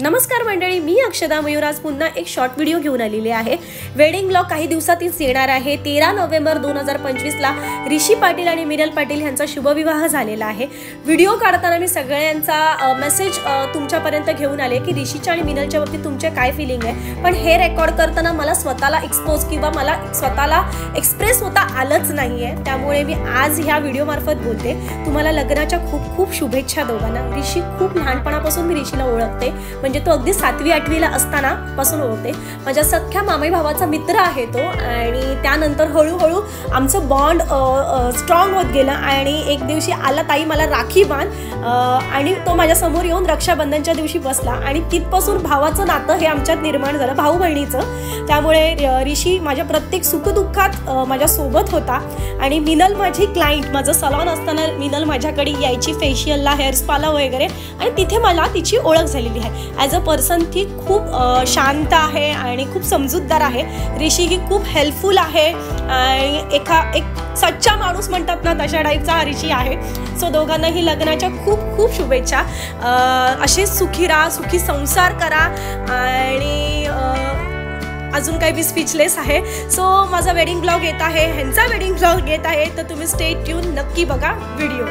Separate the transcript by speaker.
Speaker 1: नमस्कार मंडळी, मी अक्षदा मयूर आज पुन्हा एक शॉर्ट व्हिडिओ घेऊन आलेली आहे। वेडिंग ब्लॉग काही दिवसातच येणार आहे। 13 नोव्हेंबर 2025 ला ऋषी पाटील आणि मिनल पाटील यांचा शुभविवाह झालेला आहे। व्हिडिओ काढताना मी सगळ्यांचा मेसेज तुमच्यापर्यंत घेऊन आले की ऋषीच्या आणि मिनलच्या बाबतीत तुमचे काय फीलिंग आहे, पण हे रेकॉर्ड करताना मला स्वतःला एक्सपोज किंवा मला स्वतःला एक्सप्रेस होता आलंच नाहीये, त्यामुळे मी आज ह्या व्हिडिओ मार्फत बोलते। तुम्हाला लग्नाच्या खूप खूप शुभेच्छा दोघांना। ऋषी खूप लहानपणापासून मी ऋषीला ओळखते, म्हणजे तो अगदी 7वी 8वीला असताना पासून ओळखते। माझ्या सख्या मामाई भावाचा मित्र आहे तो, आणि त्यानंतर हळूहळू आमचं बॉन्ड स्ट्रॉंग होत गेलं आणि एक दिवशी आला, ताई मला राखी बांध, आणि तो माझ्या समोर येऊन रक्षाबंधनच्या दिवशी बसला आणि तिथपासून भावाचं नातं हे आमच्यात निर्माण झालं, भाऊ बहिणीचं। त्यामुळे ऋषी माझ्या प्रत्येक सुखदुःखात माझ्या सोबत होता। आणि मिनल माझी क्लायंट, माझं सलॉन असताना मिनल माझ्याकडे यायची फेशियलला, हेअर स्पाला वगैरे, आणि तिथे मला तिची ओळख झालेली आहे। ॲज अ पर्सन ती खूप शांत आहे आणि खूप समजूतदार आहे। ऋषी ही खूप हेल्पफुल आहे आणि एक सच्चा माणूस म्हणतात ना, तशा टाईपचा हा ऋषी आहे। सो दोघांनाही लग्नाच्या खूप खूप शुभेच्छा। असेच सुखी राहा, सुखी संसार करा, आणि अजून काही मी स्पीचलेस आहे। सो माझा वेडिंग ब्लॉग येत आहे, ह्यांचा वेडिंग ब्लॉग येत आहे, तर तुम्ही स्टे ट्यून नक्की बघा व्हिडिओ।